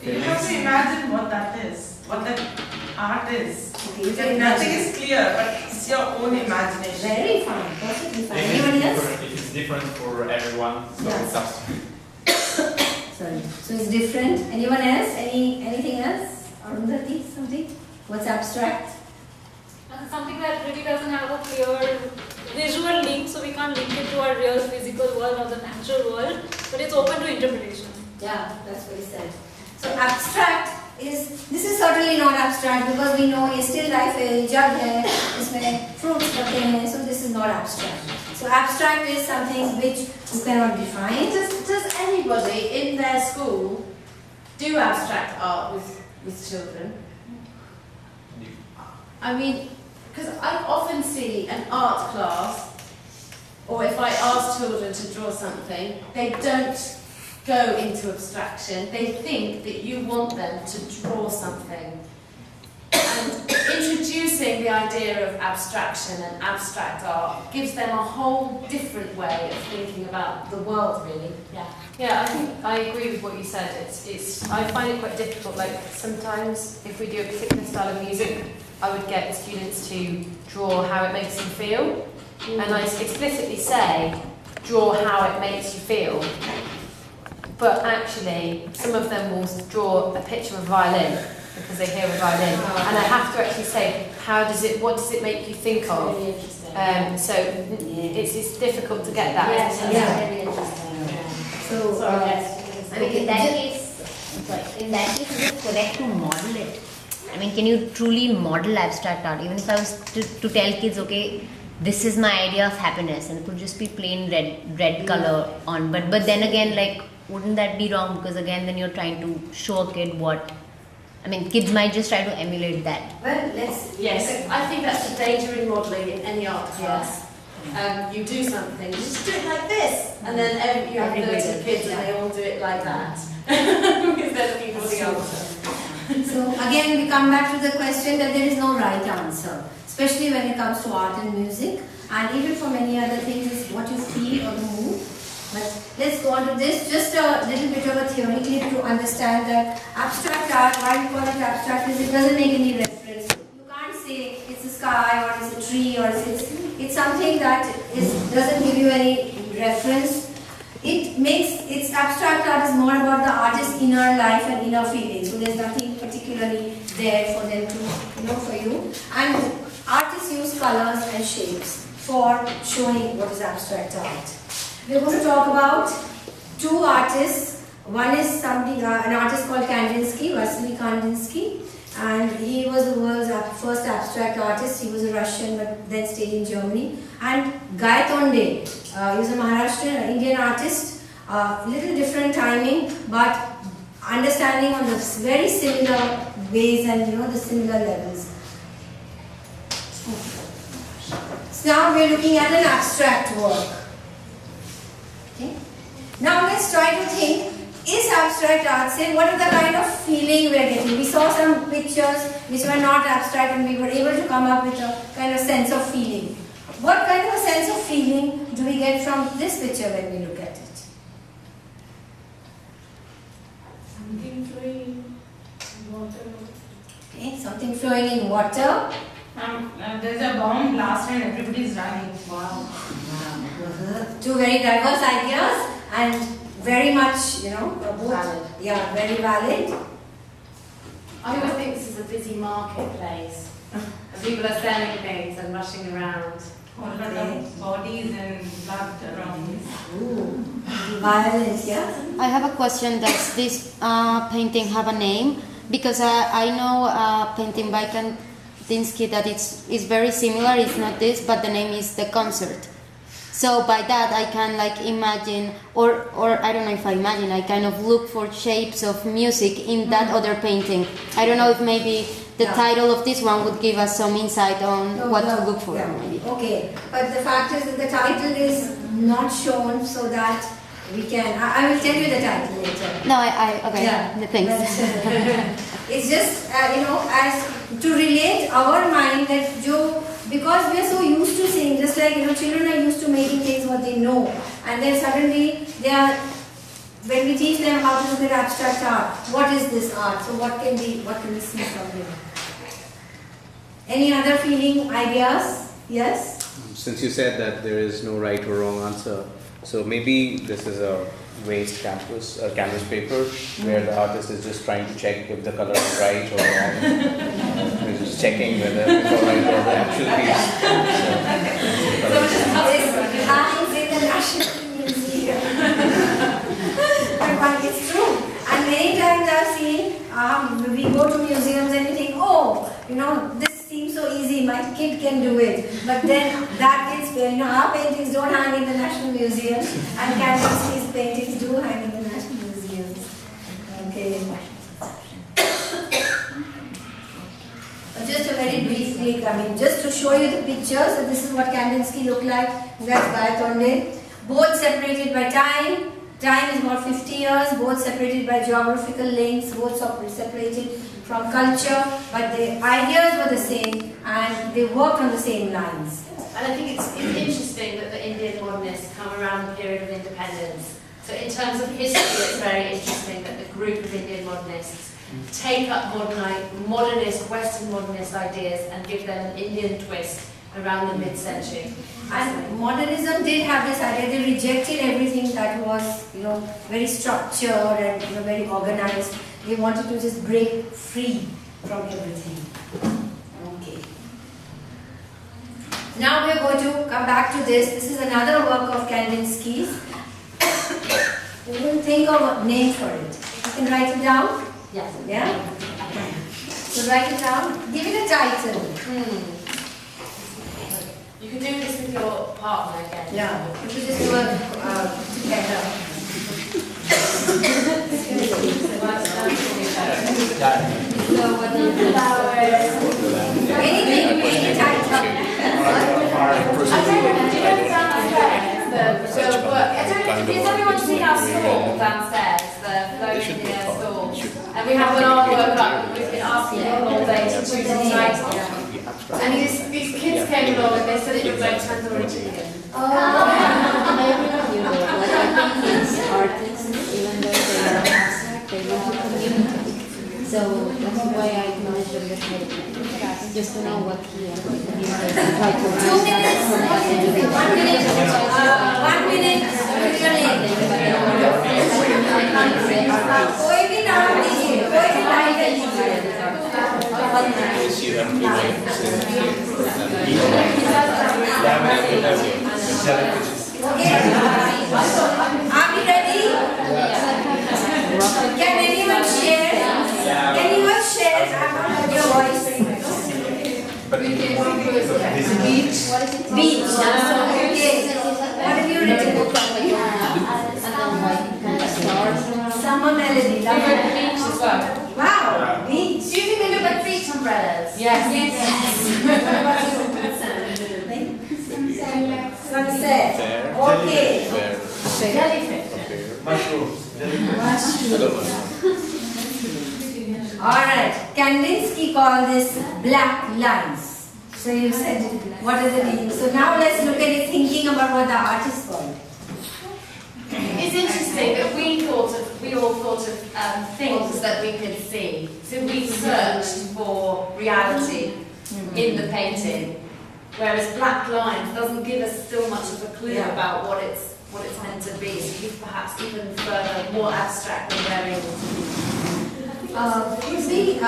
You have to imagine what that is, what that art is. Okay, Because nothing is clear, but it's your own imagination. Very fine, perfectly fine. Anybody else? It is different for everyone, so it's abstract. Sorry. So it's different. Anyone else? Anything else? Arundhati, something? What's abstract? Something that really doesn't have a clear visual link, so we can't link it to our real physical world or the natural world, but it's open to interpretation. Yeah, that's what he said. So abstract this is certainly not abstract because we know ये still life है, jug है, इसमें fruits रखे हैं, so this is not abstract. So abstract is something which you cannot define. Does anybody in their school do abstract art with children? I mean, because I often see an art class, or if I ask children to draw something, they don't go into abstraction. They think that you want them to draw something. And introducing the idea of abstraction and abstract art gives them a whole different way of thinking about the world, really. Yeah, I think I agree with what you said. I find it quite difficult. Like sometimes, if we do a particular style of music, I would get the students to draw how it makes them feel, and I explicitly say, draw how it makes you feel. But actually, some of them will draw a picture of a violin because they hear a violin, and I have to actually say, what does it make you think of? So it's difficult to get that. Yes, very interesting. So I mean, in that case, is it correct to model it? I mean, can you truly model abstract art? Even if I was to tell kids, okay, this is my idea of happiness, and it could just be plain red color on. But then again, like, wouldn't that be wrong? Because again, then you're trying to show a kid what. I mean, kids might just try to emulate that. Well, Yes, I think that's the danger in modelling in any art class. You do something, you just do it like this, and then you have 30 kids and they all do it like that. Because they're looking for the answer. So again, we come back to the question that there is no right answer, especially when it comes to art and music, and even for many other things, is what you feel or the mood. But let's go on to this, just a little bit of a theory clip to understand that abstract art, why we call it abstract, is it doesn't make any reference. You can't say it's a sky or it's a tree or it's something that doesn't give you any reference. It's abstract art is more about the artist's inner life and inner feelings. So there's nothing particularly there for them to for you. And artists use colors and shapes for showing what is abstract art. We're going to talk about two artists. One is an artist called Kandinsky, Vasily Kandinsky, and he was the world's first abstract artist. He was a Russian but then stayed in Germany. And Gaitonde, he was a Maharashtrian Indian artist, little different timing, but understanding on the very similar ways and the similar levels. So now we're looking at an abstract work. Okay. Now let's try to think, is abstract art, say, what is the kind of feeling we are getting? We saw some pictures which were not abstract and we were able to come up with a kind of sense of feeling. What kind of a sense of feeling do we get from this picture when we look at it? Something flowing in water. Okay, something flowing in water. There's a bomb blast and everybody's running. Wow. Two very diverse ideas and very much, both valid. Yeah, very valid. I always think this is a busy marketplace. People are selling things and rushing around. A lot of bodies and blood around. Ooh, violence, yeah? I have a question. Does this painting have a name? Because I know painting by Kandinsky that it's very similar. It's not this, but the name is The Concert. So by that I can imagine, or I don't know if I imagine, I kind of look for shapes of music in that other painting. I don't know if maybe the title of this one would give us some insight on what to look for. Maybe. Okay, but the fact is that the title is not shown so that we can, I will tell you the title later. No, okay, yeah, thanks. It's just, as to relate our mind that because we are so used to seeing, just like children are used to making things what they know, and then suddenly when we teach them how to look at abstract art, what is this art? So what can we see from here? Any other feeling, ideas? Yes? Since you said that there is no right or wrong answer, so maybe this is a waste canvas paper where the artist is just trying to check if the color is right or wrong. He's just checking whether it's all right or the actual piece. This hangs in the National Museum. But it's true. And many times I've seen, we go to museums and we think, oh, this seems so easy, my kid can do it. But then that kid's, our paintings don't hang in the National Museum, and Kandinsky's paintings do hang in the National Museum. Okay. Just a very brief click, just to show you the picture. So this is what Kandinsky looked like. That's Gayatonde. Both separated by time. Time is about 50 years, both separated by geographical links, both separated from culture, but the ideas were the same and they worked on the same lines. And I think it's interesting that the Indian modernists come around the period of independence. So in terms of history, it's very interesting that the group of Indian modernists take up modernist, Western modernist ideas and give them an Indian twist around the mid-century. And modernism did have this idea, they rejected everything that was, very structured and very organized. They wanted to just break free from everything. Okay. Now we are going to come back to this. This is another work of Kandinsky's. We will think of a name for it. You can write it down? Yes. Yeah? So write it down. Give it a title. You can do this with your partner again. Yeah, you could just do it together. Anything, any title. Has everyone seen our stall downstairs? The Flow India stall. And we have an artwork up. We've been asking them all day to choose a title. And these kids came along and they said it looked like Tandoori chicken. I think these artists, even though they are abstract, they want to communicate. So that's why I acknowledge them with just to know what he is. 2 minutes. 1 minute. 1 minute. कोई भी नाम दीजिए, कोई भी title दीजिए. Are we ready? Can anyone share? Can anyone share? I'm not heard your voice. Beach. Beach. Okay. What have you written? Summer melody. Beach as well. Wow. Beach. Do you think they look like beach umbrellas? Yes. Sunset. Okay. Jellyfish. Mushrooms. Alright. Kandinsky called this black lines. So you said, what is the meaning? So now let's look at it thinking about what the artist called. It's interesting that we all thought of things that we could see. So we searched for reality in the painting, whereas black lines doesn't give us still much of a clue about what it's meant to be. So it's perhaps even further, more abstract than we're able to be. Could we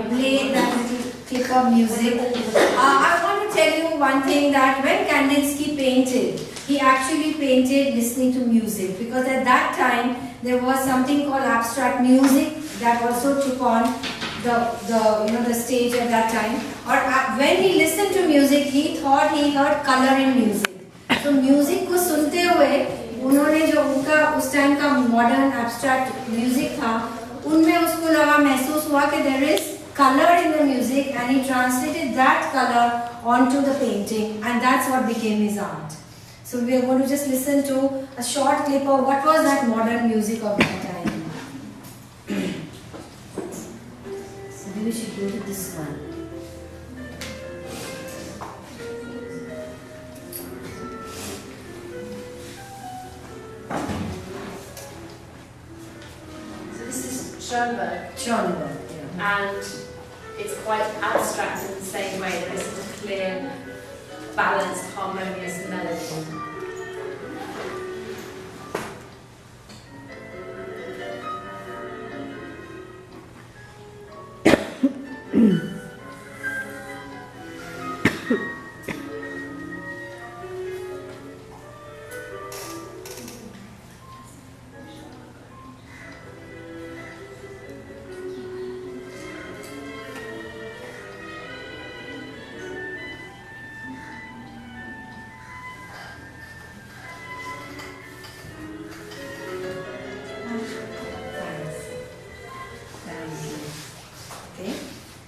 play that little clip of music? I want to tell you one thing, that when Kandinsky painted, he actually painted listening to music, because at that time there was something called abstract music that also took on the stage at that time. Or when he listened to music, he thought he heard color in music. So music को सुनते हुए उन्होंने जो उनका उस time का modern abstract music था, उनमें उसको लगा, महसूस हुआ कि there is color in the music, and he translated that color onto the painting, and that's what became his art. So we are going to just listen to a short clip of what was that modern music of that time. So maybe we should go to this one. So this is Schoenberg. Schoenberg, and it's quite abstract in the same way. There isn't a clear balanced, harmonious melody.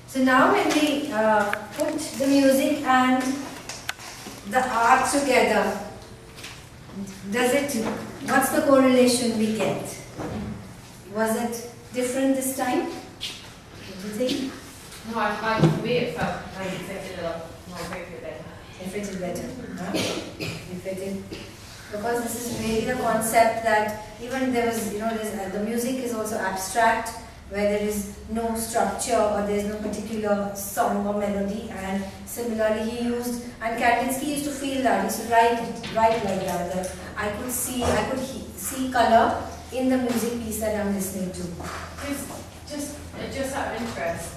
So now when we put the music and the art together, what's the correlation we get? Was it different this time? What do you think? No, for me it felt like it fitted a lot more appropriate better. It fitted better. Huh? It fitted. Because this is really the concept that even there was, the music is also abstract, where there is no structure or there is no particular song or melody, and similarly he used, and Kandinsky used to feel that, he used to write like that I could see color in the music piece that I'm listening to. Just out of interest,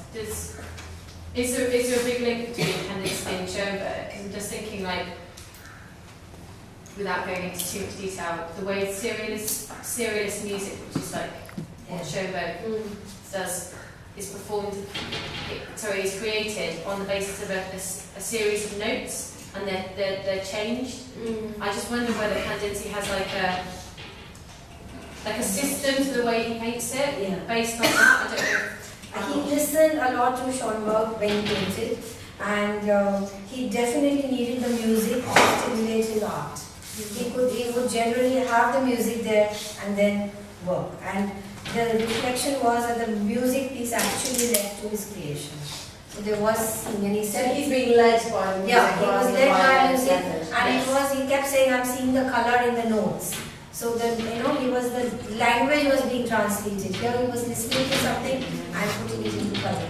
is there a big link between Kandinsky and Schoenberg? Because I'm just thinking, like, without going into too much detail, the way serious music, which is like what Schoenberg does, is performed, is created on the basis of a series of notes, and they're changed. I just wonder whether Kandinsky has like a system to the way he paints it, based on that. I don't know. He listened a lot to Schoenberg when he painted, and he definitely needed the music to stimulate his art. He would generally have the music there and then work. And the reflection was that the music piece actually led to his creation. So there was, and he said he's being led by music. Yeah, he was led by music, and he kept saying, "I'm seeing the color in the notes." So the language was being translated. Here he was listening to something and putting it into color.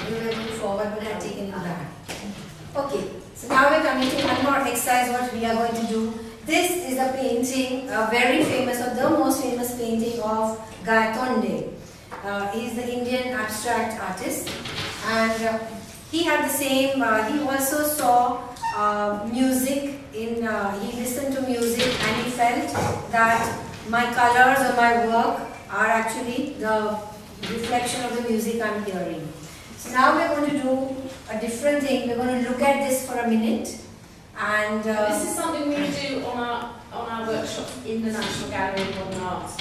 We were moving forward, but I have taken it back. Okay, so now we're coming to one more exercise. What we are going to do. This is a painting, a very famous, or the most famous painting of Gayatonde. He is the Indian abstract artist, and he had the same. He also saw music he listened to music, and he felt that my colors or my work are actually the reflection of the music I'm hearing. So now we're going to do a different thing. We're going to look at this for a minute, and this is something we do on our workshop in the National Gallery of Modern Art.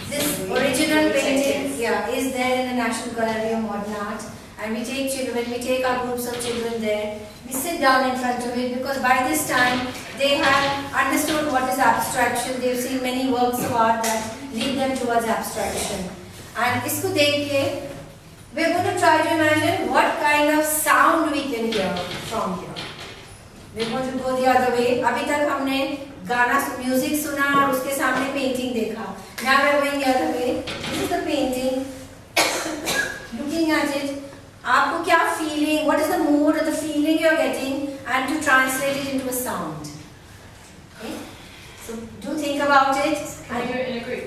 This original painting, is there in the National Gallery of Modern Art, and we take children. When we take our groups of children there, we sit down in front of it, because by this time they have understood what is abstraction. They've seen many works of art that lead them towards abstraction. And isko dekh ke, we're going to try to imagine what kind of sound we can hear from here. We're going to go the other way. Abhi tak humne music suna aur uske samne painting dekha. Now we're going the other way. This is the painting. Looking at it, aapko kya feeling, what is the mood or the feeling you're getting, and to translate it into a sound. Okay? So do think about it. Can we do it in a group?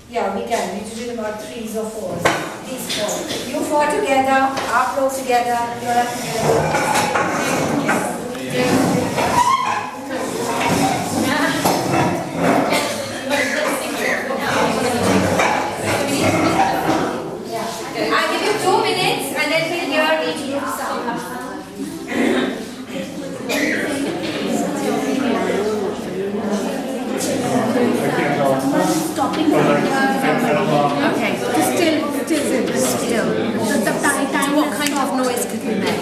Yeah, we can. We do it about 3s or 4s. These 4. You 4 together, aap log together, you all together. I'll give you 2 minutes and then we'll hear each group sound. Stopping. Okay. Still. The time. What kind of noise could we make?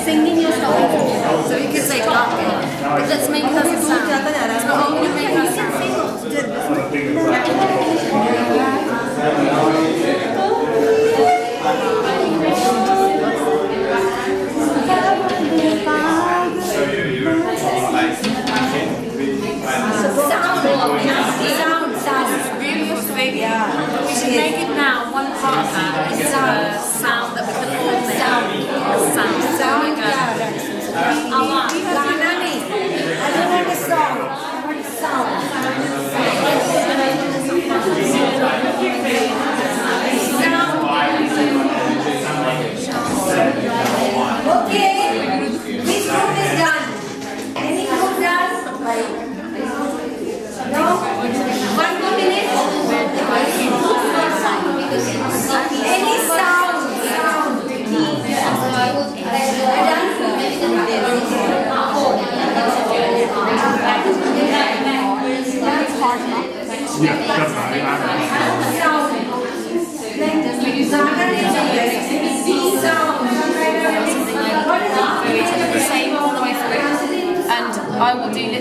Singing your song. So you could say okay. Let's make her sound. It's not only make her sound. Sound. Really, baby. We should make it now.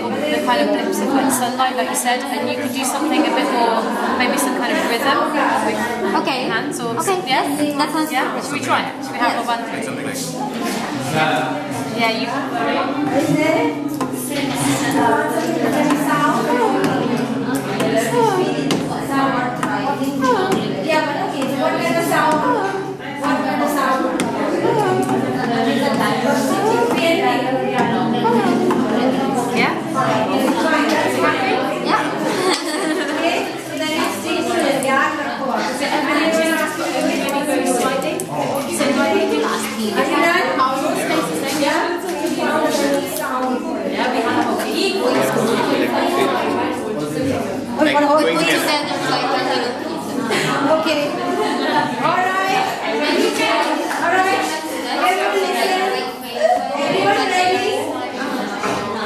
the kind of blips of like sunlight, like you said, and you could do something a bit more, maybe some kind of rhythm with Okay. hands or Okay. yes. That sounds Yeah. good. Should we try it? Should we have a 1, 2? Something like Yeah, you. Yeah, but okay, so what kind of sound? What kind of sound? Yeah? Okay, so the next thing is yaad rakho. So everybody goes sliding. So maybe do last key. Are you done? Our space is there. Yeah? Yeah, we have a equal. Okay. Alright. Alright. Everyone ready?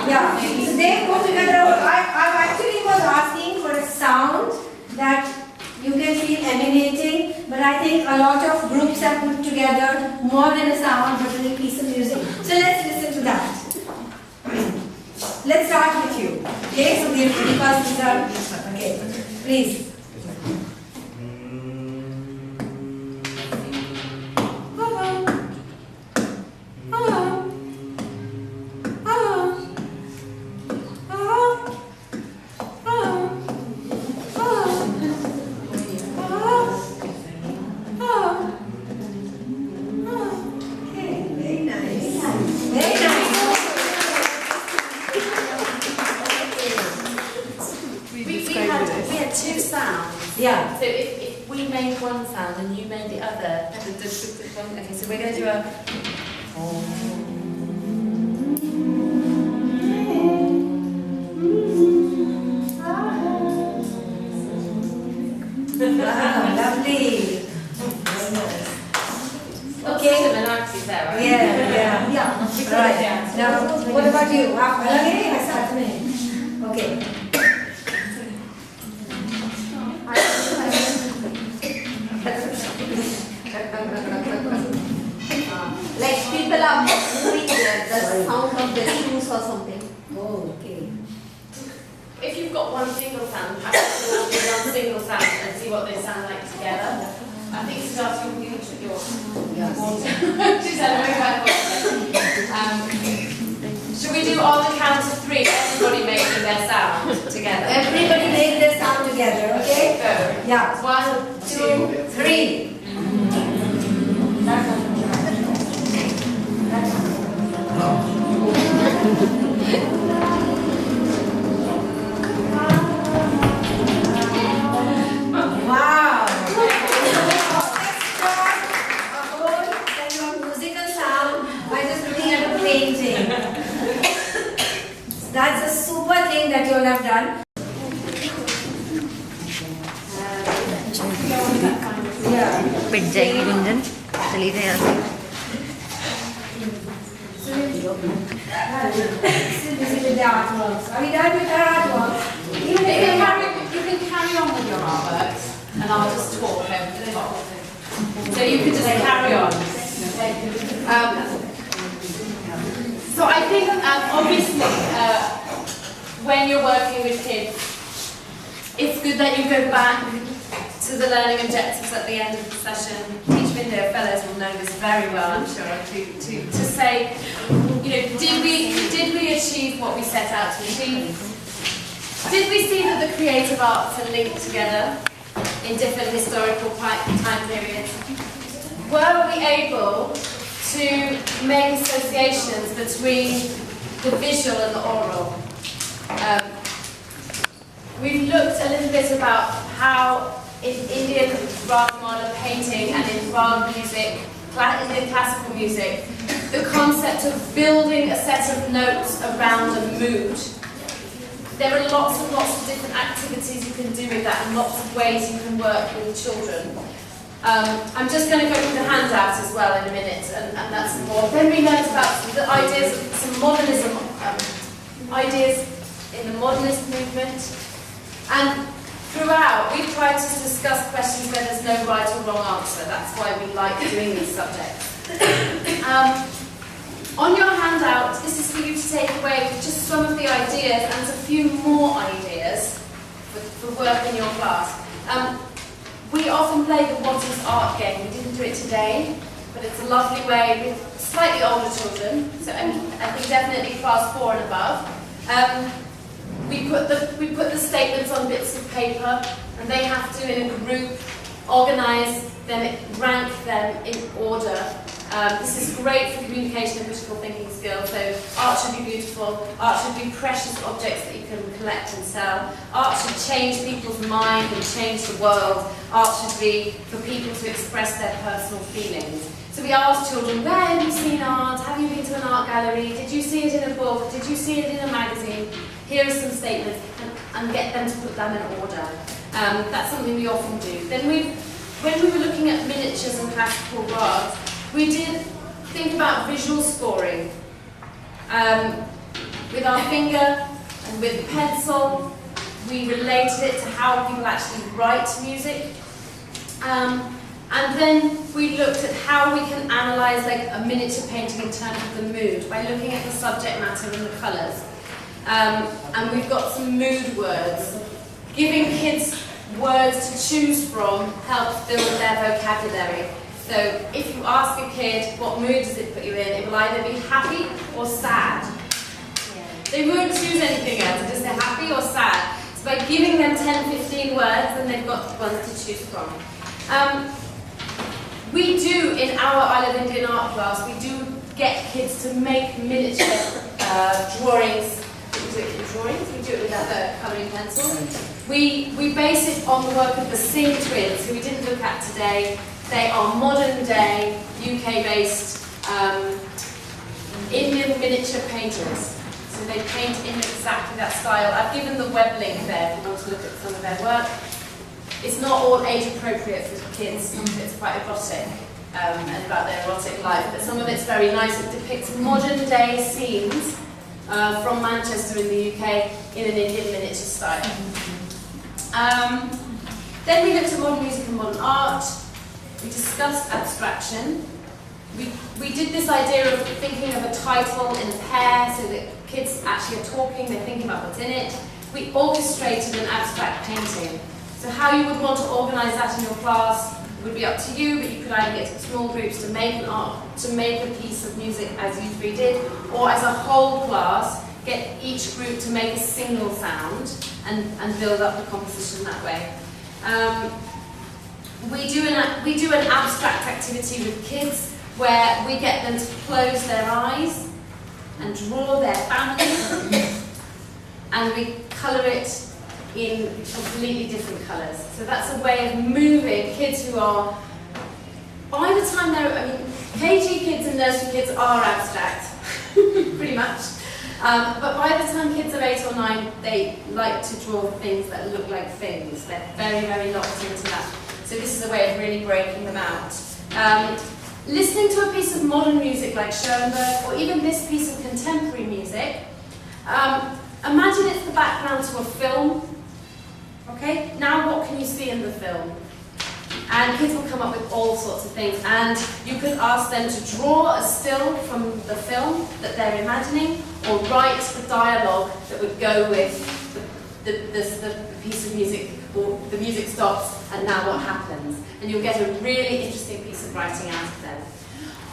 Yeah. So they go together. I actually was asking for a sound that you can feel emanating, but I think a lot of groups have put together more than a sound, but a little piece of music. So let's listen to that. Let's start with you. Okay, so the first is okay. Please. Very nice. Very nice. We had 2 sounds. Yeah. So if we made one sound and you made the other, okay, so we're going to do a. Wow, lovely. Okay. Similarities there, right? Yeah. Right. Now, what about you? Okay. Like people are moving the sound of their shoes or something. Oh, okay. If you've got one single sound, perhaps do one single sound and see what they sound like together. I think Sujata, you're should we do on the count of 3, everybody making their sound together? Everybody make their sound together, okay? Go. Yeah. 1, 2, 3. Wow. A whole kind of musical sound by just looking at a painting. That's a super thing that you all have done. पिट जाएगी गुंजन चली जाए यहाँ से Still busy with the artworks. Are we done with our artworks? You can carry on with your artworks and I'll just talk over the top. So you can just carry on. So I think obviously when you're working with kids, it's good that you go back to the learning objectives at the end of the session. Each Window fellows will know this very well, I'm sure, to say, you know, did we achieve what we set out to achieve? Did we see that the creative arts are linked together in different historical time periods? Were we able to make associations between the visual and the oral? We've looked a little bit about how in Indian Raga modern painting and in Raga music, Indian classical music, the concept of building a set of notes around a mood. There are lots and lots of different activities you can do with that and lots of ways you can work with children. I'm just going to go through the handout as well in a minute, and that's more. Then we learned about the ideas of some modernism, ideas in the modernist movement, and throughout we've tried to discuss questions where there's no right or wrong answer. That's why we like doing these subjects. On your handout, this is for you to take away just some of the ideas and a few more ideas for work in your class. We often play the What is Art game. We didn't do it today, but it's a lovely way with slightly older children, so I think definitely class 4 and above. We put the statements on bits of paper, and they have to, in a group, organise them, rank them in order. This is great for communication and critical thinking skills. So art should be beautiful, art should be precious objects that you can collect and sell. Art should change people's mind and change the world. Art should be for people to express their personal feelings. So we ask children, where have you seen art? Have you been to an art gallery? Did you see it in a book? Did you see it in a magazine? Here are some statements, and get them to put them in order. That's something we often do. Then when we were looking at miniatures and classical art, we did think about visual scoring. With our finger and with the pencil, we related it to how people actually write music. And then we looked at how we can analyse like a miniature painting in terms of the mood by looking at the subject matter and the colours. And we've got some mood words. Giving kids words to choose from helps build their vocabulary. So if you ask a kid what mood does it put you in, it will either be happy or sad. They won't choose anything else, they just say happy or sad. So by giving them 10, 15 words, then they've got ones to choose from. We do, in our I Love Indian art class, we do get kids to make miniature drawings. We do it in drawings, we do it with a colouring pencil. We base it on the work of the Singh twins, who we didn't look at today. They are modern day, UK-based Indian miniature painters. So they paint in exactly that style. I've given the web link there if you want to look at some of their work. It's not all age appropriate for kids, some of it's quite erotic and about their erotic life, but some of it's very nice. It depicts modern day scenes from Manchester in the UK in an Indian miniature style. Then we looked at modern music and modern art. We discussed abstraction. We did this idea of thinking of a title in a pair so that kids actually are talking, they're thinking about what's in it. We orchestrated an abstract painting. So how you would want to organise that in your class would be up to you, but you could either get small groups to make a piece of music as you three did, or as a whole class, get each group to make a single sound and build up the composition that way. We do an abstract activity with kids where we get them to close their eyes and draw their family, and we colour it in completely different colours. So that's a way of moving kids who are, by the time KG kids and nursery kids are abstract, pretty much. But by the time kids are 8 or 9, they like to draw things that look like things. They're very, very locked into that. So this is a way of really breaking them out. Listening to a piece of modern music like Schoenberg, or even this piece of contemporary music, imagine it's the background to a film. Okay, now what can you see in the film? And kids will come up with all sorts of things, and you could ask them to draw a still from the film that they're imagining, or write the dialogue that would go with the piece of music, or the music stops, and now what happens? And you'll get a really interesting piece of writing out of them.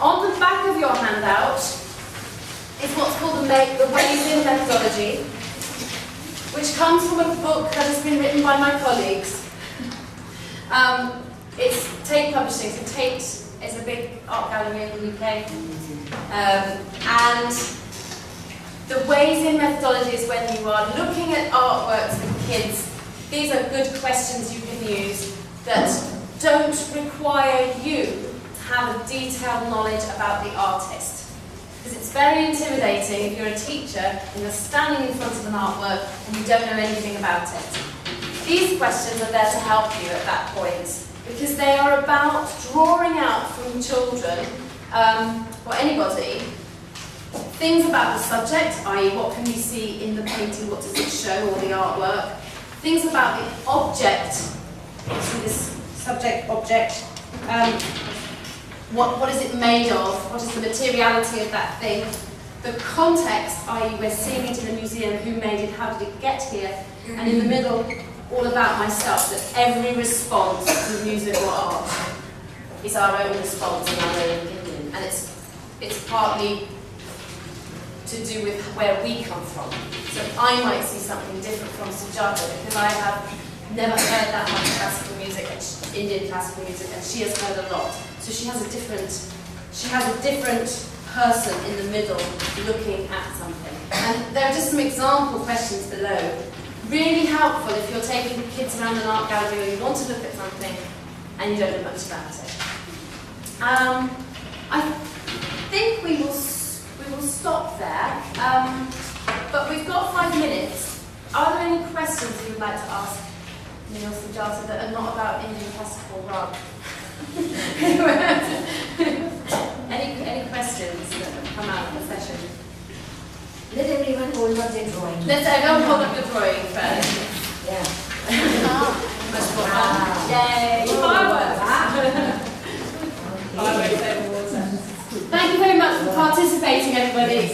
On the back of your handout is what's called the Ways In methodology, which comes from a book that has been written by my colleagues. It's Tate Publishing, so Tate is a big art gallery in the UK. And the Ways In methodology is when you are looking at artworks with kids. These are good questions you can use that don't require you to have a detailed knowledge about the artist. Because it's very intimidating if you're a teacher and you're standing in front of an artwork and you don't know anything about it. These questions are there to help you at that point, because they are about drawing out from children, or anybody, things about the subject, i.e. what can you see in the painting, what does it show, or the artwork, things about the object, so this subject-object what is it made of, what is the materiality of that thing, the context, i.e. we're seeing it in the museum, who made it, how did it get here, and in the middle, all about myself, that every response to music or art is our own response and our own opinion, and it's partly to do with where we come from. So I might see something different from Sujata because I have never heard that much classical music, Indian classical music, and she has heard a lot. So she has a different person in the middle looking at something. And there are just some example questions below. Really helpful if you're taking kids around an art gallery or you want to look at something and you don't know much about it. I think we will stop there, but we've got 5 minutes. Are there any questions you would like to ask Neil Sujata that are not about Indian classical rock? any questions that have come out of the session? Let everyone hold up their drawing. Let's everyone hold up your drawing first. Yeah. Much more fun. Yay! Fireworks! Thank you very much for participating, everybody,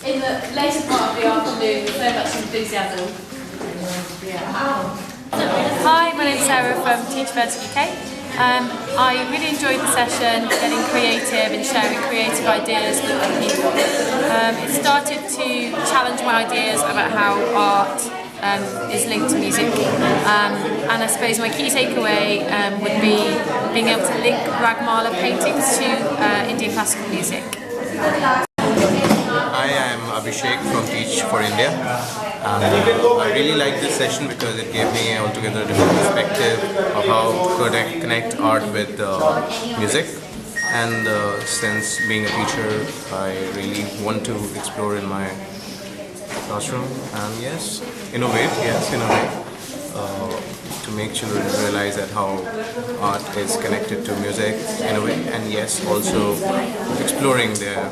in the later part of the afternoon with so much enthusiasm. Hi, my name is Sarah from Teach Vertic UK. I really enjoyed the session, getting creative and sharing creative ideas with other people. It started to challenge my ideas about how art is linked to music, and I suppose my key takeaway would be being able to link Ragmala paintings to Indian classical music. Hi, I'm Abhishek from Teach for India. I really liked this session because it gave me altogether a different perspective of how to connect art with music. And since being a teacher, I really want to explore in my classroom and yes, innovate, to make children realize that how art is connected to music in a way, and yes, also exploring their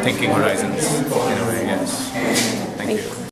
thinking horizons in a way, yes. Thank you.